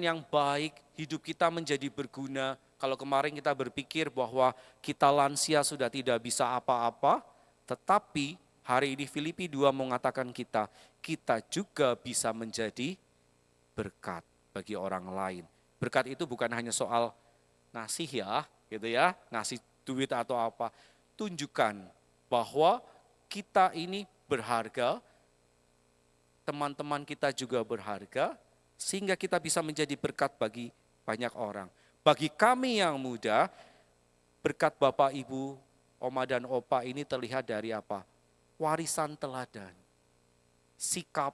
yang baik, hidup kita menjadi berguna. Kalau kemarin kita berpikir bahwa kita lansia sudah tidak bisa apa-apa, tetapi hari ini Filipi 2 mengatakan kita juga bisa menjadi berkat bagi orang lain. Berkat itu bukan hanya soal ngasih ya, gitu ya, ngasih duit atau apa. Tunjukkan bahwa kita ini berharga, teman-teman kita juga berharga, sehingga kita bisa menjadi berkat bagi banyak orang. Bagi kami yang muda, berkat Bapak, Ibu, Oma dan Opa ini terlihat dari apa? Warisan teladan, sikap,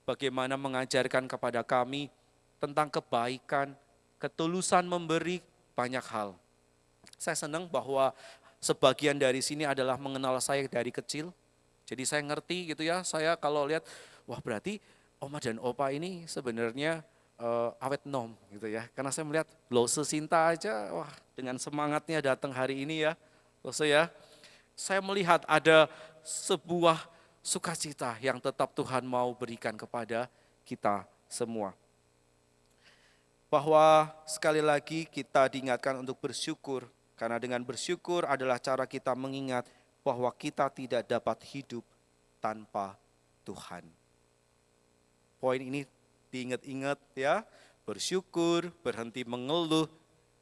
bagaimana mengajarkan kepada kami tentang kebaikan, ketulusan memberi banyak hal. Saya senang bahwa sebagian dari sini adalah mengenal saya dari kecil. Jadi saya ngerti gitu ya, saya kalau lihat, wah berarti Oma dan Opa ini sebenarnya awet nom gitu ya. Karena saya melihat loh sesinta aja, wah dengan semangatnya datang hari ini ya. Loh ya, saya melihat ada sebuah sukacita yang tetap Tuhan mau berikan kepada kita semua. Bahwa sekali lagi kita diingatkan untuk bersyukur, karena dengan bersyukur adalah cara kita mengingat bahwa kita tidak dapat hidup tanpa Tuhan. Poin ini diingat-ingat ya, bersyukur, berhenti mengeluh,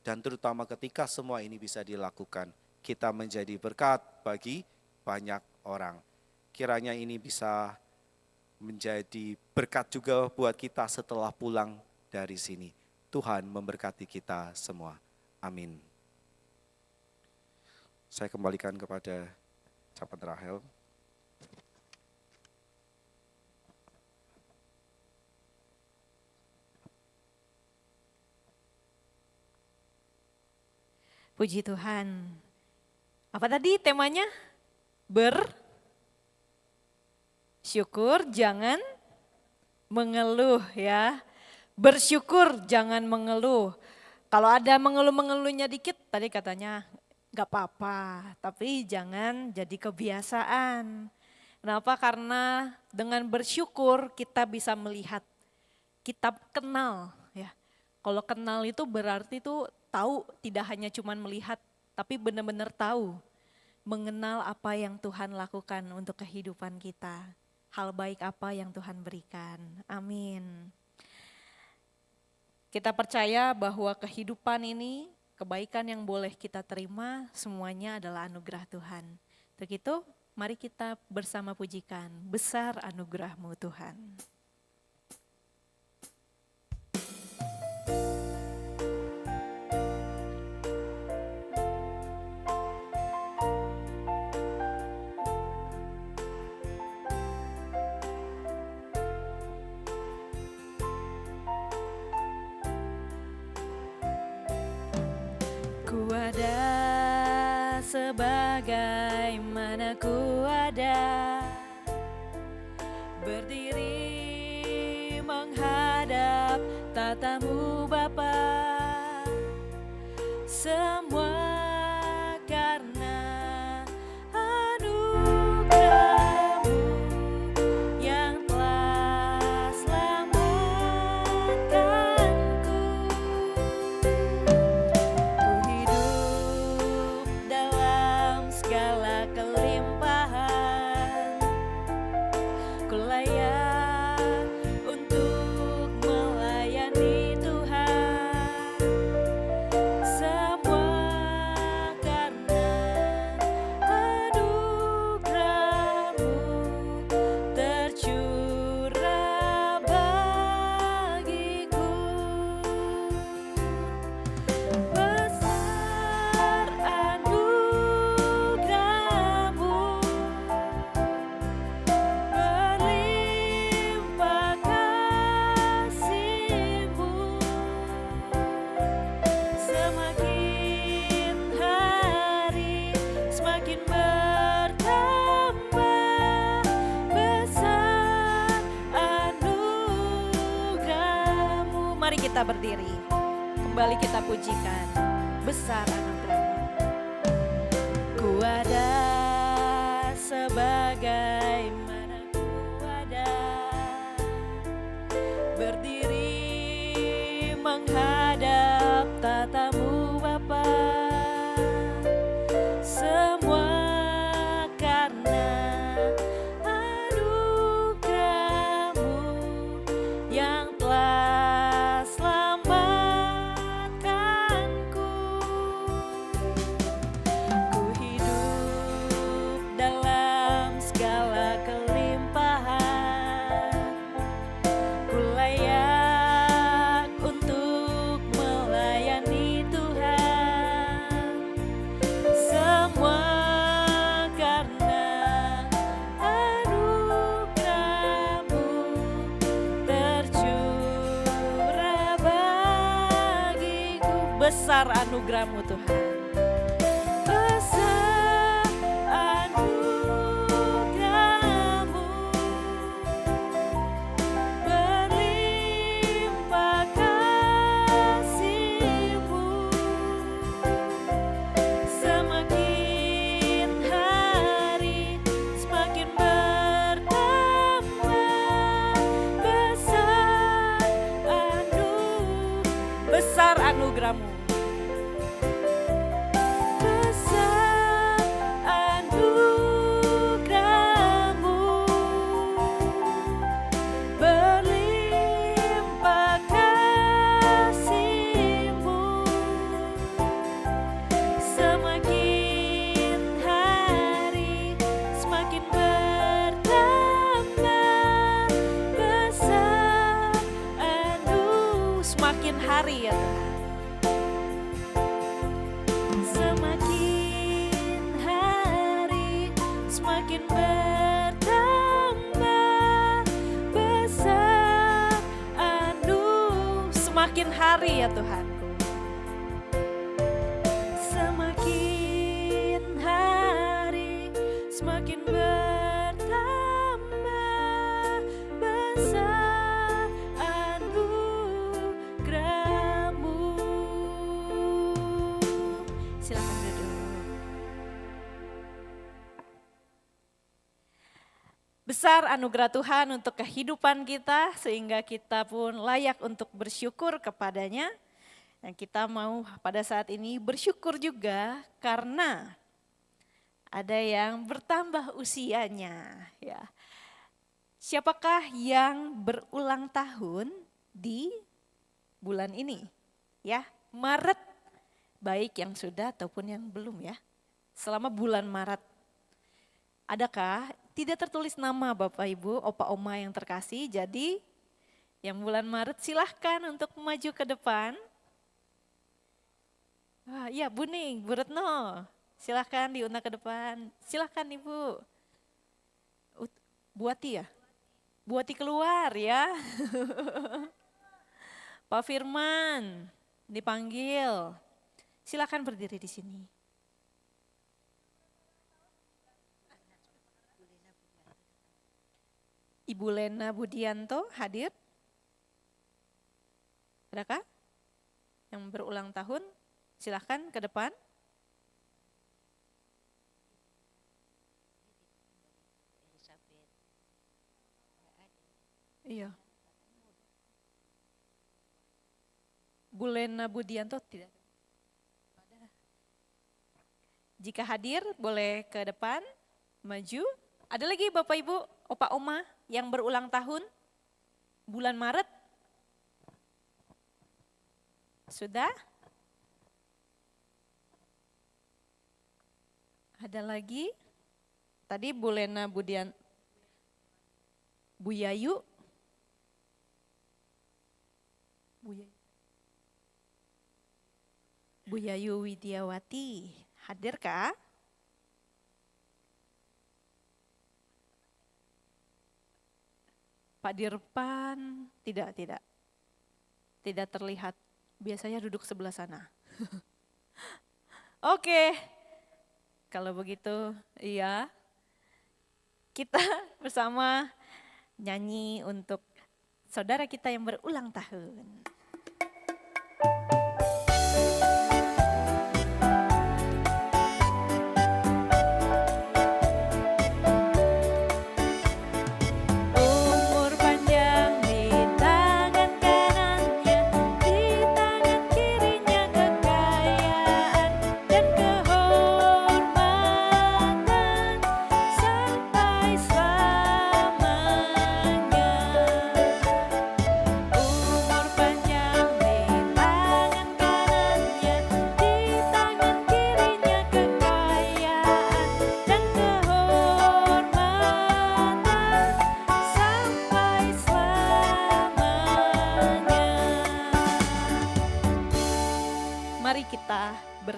dan terutama ketika semua ini bisa dilakukan, kita menjadi berkat bagi banyak orang. Kiranya ini bisa menjadi berkat juga buat kita setelah pulang dari sini. Tuhan memberkati kita semua. Amin. Saya kembalikan kepada Capan Rahel. Puji Tuhan. Apa tadi temanya? Bersyukur, jangan mengeluh ya. Bersyukur, jangan mengeluh. Kalau ada mengeluh-mengeluhnya dikit, tadi katanya gak apa-apa, tapi jangan jadi kebiasaan. Kenapa? Karena dengan bersyukur kita bisa melihat, kita kenal ya. Kalau kenal itu berarti itu tahu, tidak hanya cuman melihat, tapi benar-benar tahu. Mengenal apa yang Tuhan lakukan untuk kehidupan kita. Hal baik apa yang Tuhan berikan. Amin. Kita percaya bahwa kehidupan ini, kebaikan yang boleh kita terima, semuanya adalah anugerah Tuhan. Untuk itu, mari kita bersama pujikan, besar anugerah-Mu Tuhan. Ku ada sebagaimana ku ada, berdiri menghadap tatamu Bapa, semua karena anugerah-Mu yang telah selamatkanku. Ku Mari kita berdiri, kembali kita pujikan. Besar anugerah-Mu. Ku ada sebagaimana ku ada, berdiri menghadap tatamu Bapa. Semua karena anugerah-Mu yang telah selamatkanku. Ku hidup dalam segala kelimpahan, ku layak untuk melayani Tuhan. Semua karena anugerah-Mu tercurah bagiku. Besar anugerah-Mu Tuhan. Besar anugerah-Mu, berlimpah kasih-Mu. Semakin hari semakin bertambah. Besar anugerah-Mu. Besar anugerah-Mu, berlimpah kasih-Mu. Semakin hari semakin bertambah. Besar semakin hari ya Tuhan. Semakin hari semakin bertambah. Besar semakin hari ya Tuhanku. Semakin hari semakin bertambah. Besar anugerah-Mu. Silakan duduk. Besar anugerah Tuhan untuk kehidupan kita sehingga kita pun layak untuk bersyukur kepadanya. Dan kita mau pada saat ini bersyukur juga karena ada yang bertambah usianya ya. Siapakah yang berulang tahun di bulan ini? Ya, Maret. Baik yang sudah ataupun yang belum ya. Selama bulan Maret. Adakah tidak tertulis nama Bapak Ibu, Opa Oma yang terkasih. Jadi yang bulan Maret silahkan untuk maju ke depan. Wah, iya Bu Ning, Bu Retno. Silahkan diundang ke depan. Silahkan Ibu. Bu Ati ya? Bu Ati keluar ya. Pak Firman dipanggil. Silakan berdiri di sini. Ibu Lena Budianto hadir? Adakah yang berulang tahun? Silakan ke depan. Iya. Bu Lena Budianto tidak. Jika hadir boleh ke depan, maju. Ada lagi Bapak Ibu, Opa Oma yang berulang tahun bulan Maret? Sudah? Ada lagi? Tadi Bu Lena Budian, Bu Yayu. Bu Yayu Widiawati, hadirkah? Pak Dirpan, tidak terlihat. Biasanya duduk sebelah sana. Oke, kalau begitu iya. Kita bersama nyanyi untuk saudara kita yang berulang tahun.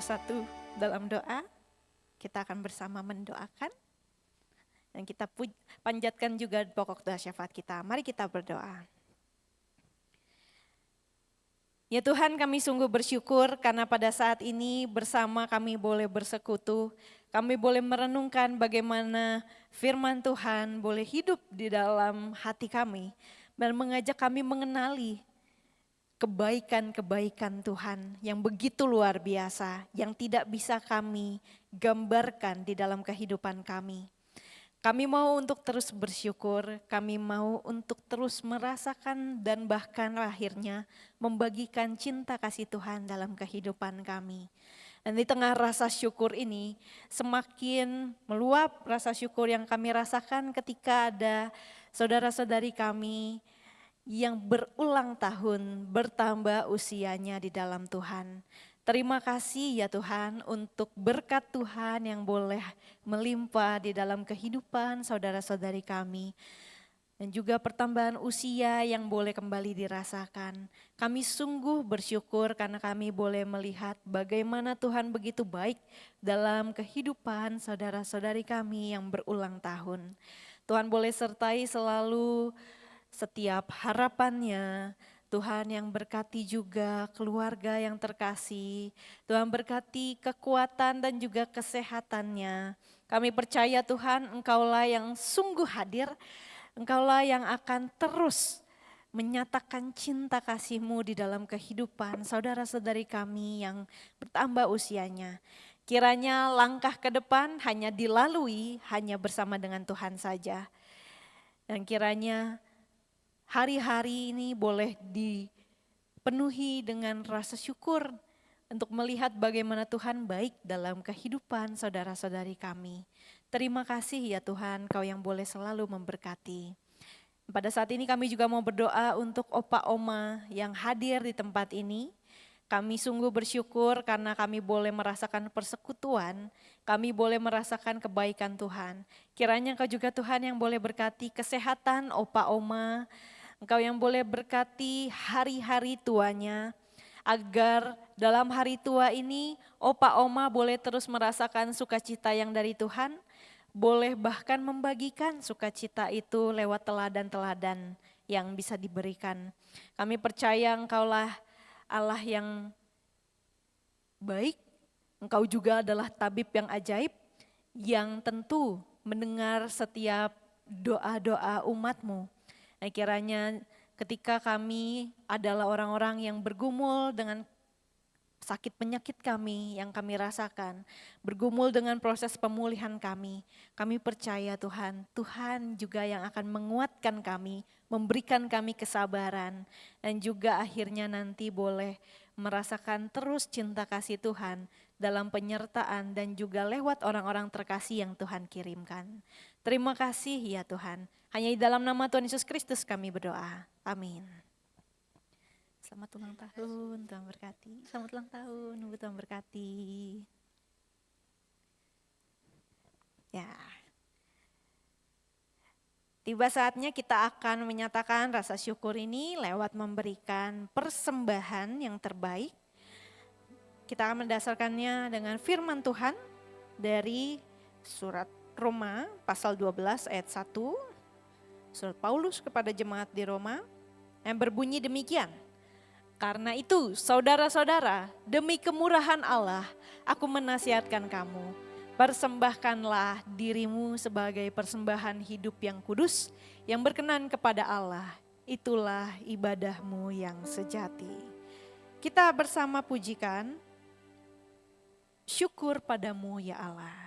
bersatu dalam doa. Kita akan bersama mendoakan. Dan kita panjatkan juga pokok doa syafaat kita. Mari kita berdoa. Ya Tuhan, kami sungguh bersyukur karena pada saat ini bersama kami boleh bersekutu. Kami boleh merenungkan bagaimana firman Tuhan boleh hidup di dalam hati kami. Dan mengajak kami mengenali kebaikan-kebaikan Tuhan yang begitu luar biasa. Yang tidak bisa kami gambarkan di dalam kehidupan kami. Kami mau untuk terus bersyukur, kami mau untuk terus merasakan dan bahkan akhirnya membagikan cinta kasih Tuhan dalam kehidupan kami. Dan di tengah rasa syukur ini semakin meluap rasa syukur yang kami rasakan ketika ada saudara-saudari kami yang berulang tahun bertambah usianya di dalam Tuhan. Terima kasih ya Tuhan untuk berkat Tuhan yang boleh melimpah di dalam kehidupan saudara-saudari kami. Dan juga pertambahan usia yang boleh kembali dirasakan. Kami sungguh bersyukur karena kami boleh melihat bagaimana Tuhan begitu baik dalam kehidupan saudara-saudari kami yang berulang tahun. Tuhan boleh sertai selalu setiap harapannya. Tuhan yang berkati juga keluarga yang terkasih. Tuhan berkati kekuatan dan juga kesehatannya. Kami percaya Tuhan Engkaulah yang sungguh hadir. Engkaulah yang akan terus menyatakan cinta kasih-Mu di dalam kehidupan saudara-saudari kami yang bertambah usianya. Kiranya langkah ke depan hanya dilalui hanya bersama dengan Tuhan saja. Dan kiranya hari-hari ini boleh dipenuhi dengan rasa syukur untuk melihat bagaimana Tuhan baik dalam kehidupan saudara-saudari kami. Terima kasih ya Tuhan, Kau yang boleh selalu memberkati. Pada saat ini kami juga mau berdoa untuk opa oma yang hadir di tempat ini. Kami sungguh bersyukur karena kami boleh merasakan persekutuan, kami boleh merasakan kebaikan Tuhan. Kiranya Engkau juga Tuhan yang boleh berkati kesehatan opa oma, Engkau yang boleh berkati hari-hari tuanya, agar dalam hari tua ini opa oma boleh terus merasakan sukacita yang dari Tuhan, boleh bahkan membagikan sukacita itu lewat teladan-teladan yang bisa diberikan. Kami percaya Engkaulah Allah yang baik, Engkau juga adalah tabib yang ajaib, yang tentu mendengar setiap doa-doa umat-Mu. Nah, kiranya ketika kami adalah orang-orang yang bergumul dengan sakit penyakit kami yang kami rasakan, bergumul dengan proses pemulihan kami percaya Tuhan, Tuhan juga yang akan menguatkan kami, memberikan kami kesabaran, dan juga akhirnya nanti boleh merasakan terus cinta kasih Tuhan dalam penyertaan dan juga lewat orang-orang terkasih yang Tuhan kirimkan. Terima kasih ya Tuhan, hanya di dalam nama Tuhan Yesus Kristus kami berdoa, amin. Selamat ulang tahun, Tuhan berkati. Selamat ulang tahun, Tuhan berkati. Ya, tiba saatnya kita akan menyatakan rasa syukur ini lewat memberikan persembahan yang terbaik. Kita akan mendasarkannya dengan firman Tuhan dari surat Roma pasal 12 ayat 1. Surat Paulus kepada jemaat di Roma yang berbunyi demikian. Karena itu saudara-saudara, demi kemurahan Allah aku menasihatkan kamu, persembahkanlah dirimu sebagai persembahan hidup yang kudus, yang berkenan kepada Allah. Itulah ibadahmu yang sejati. Kita bersama pujikan, syukur padamu ya Allah.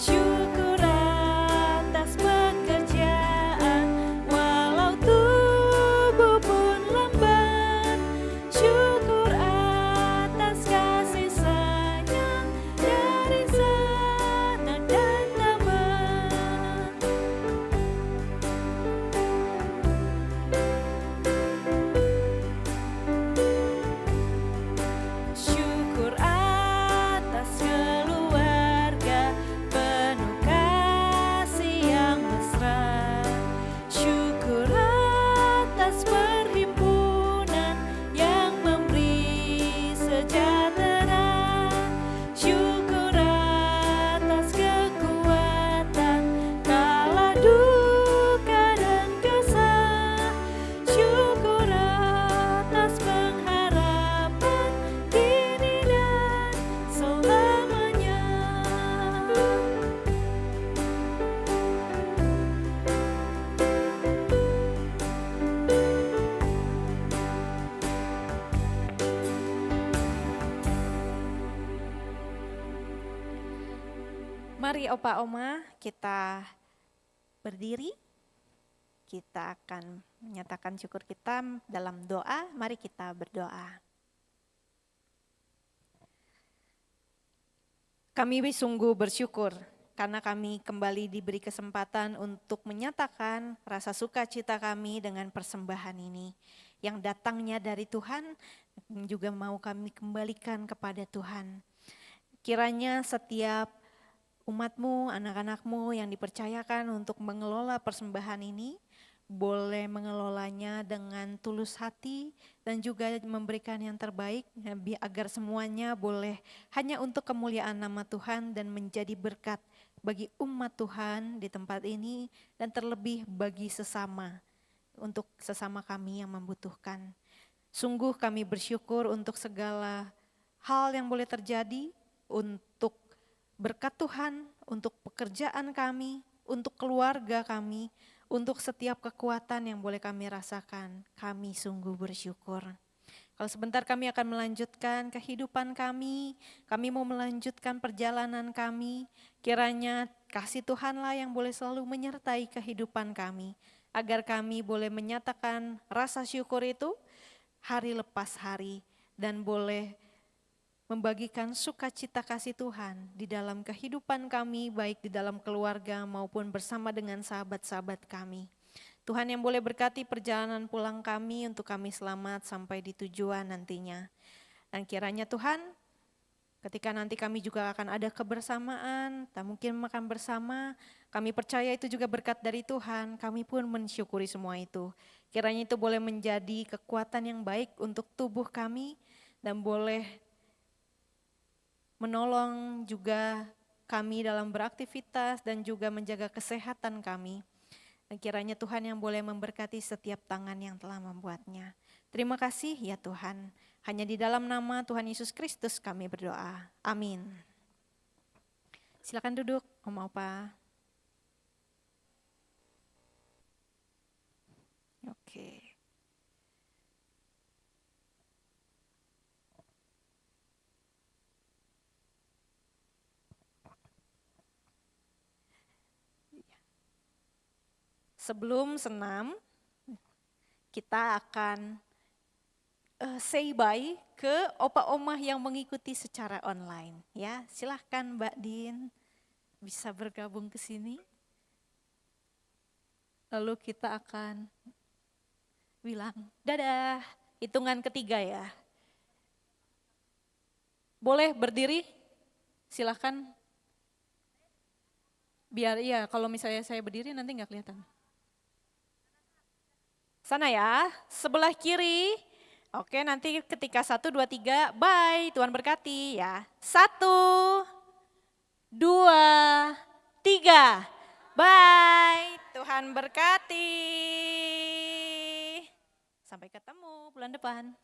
Syukur Mari Opa Oma kita berdiri. Kita akan menyatakan syukur kita dalam doa. Mari kita berdoa. Kami sungguh bersyukur karena kami kembali diberi kesempatan untuk menyatakan rasa sukacita kami dengan persembahan ini. Yang datangnya dari Tuhan juga mau kami kembalikan kepada Tuhan. Kiranya setiap umat-Mu, anak-anak-Mu yang dipercayakan untuk mengelola persembahan ini, boleh mengelolanya dengan tulus hati dan juga memberikan yang terbaik agar semuanya boleh hanya untuk kemuliaan nama Tuhan dan menjadi berkat bagi umat Tuhan di tempat ini dan terlebih bagi sesama, untuk sesama kami yang membutuhkan. Sungguh kami bersyukur untuk segala hal yang boleh terjadi, untuk berkat Tuhan, untuk pekerjaan kami, untuk keluarga kami, untuk setiap kekuatan yang boleh kami rasakan. Kami sungguh bersyukur. Kalau sebentar kami akan melanjutkan kehidupan kami mau melanjutkan perjalanan kami, kiranya kasih Tuhanlah yang boleh selalu menyertai kehidupan kami, agar kami boleh menyatakan rasa syukur itu hari lepas hari dan boleh membagikan sukacita kasih Tuhan di dalam kehidupan kami, baik di dalam keluarga maupun bersama dengan sahabat-sahabat kami. Tuhan yang boleh berkati perjalanan pulang kami untuk kami selamat sampai di tujuan nantinya. Dan kiranya Tuhan, ketika nanti kami juga akan ada kebersamaan, tak mungkin makan bersama, kami percaya itu juga berkat dari Tuhan, kami pun mensyukuri semua itu. Kiranya itu boleh menjadi kekuatan yang baik untuk tubuh kami dan boleh menolong juga kami dalam beraktivitas dan juga menjaga kesehatan kami. Dan kiranya Tuhan yang boleh memberkati setiap tangan yang telah membuatnya. Terima kasih ya Tuhan. Hanya di dalam nama Tuhan Yesus Kristus kami berdoa. Amin. Silakan duduk, Om Opa. Oke. Sebelum senam, kita akan say bye ke opa omah yang mengikuti secara online. Ya, silahkan Mbak Din bisa bergabung ke sini. Lalu kita akan bilang dadah, hitungan ketiga ya. Boleh berdiri? Silahkan. Biar iya, kalau misalnya saya berdiri nanti nggak kelihatan. Sana ya, sebelah kiri. Oke, nanti ketika 1, 2, 3, bye. Tuhan berkati ya. 1, 2, 3, bye. Tuhan berkati. Sampai ketemu bulan depan.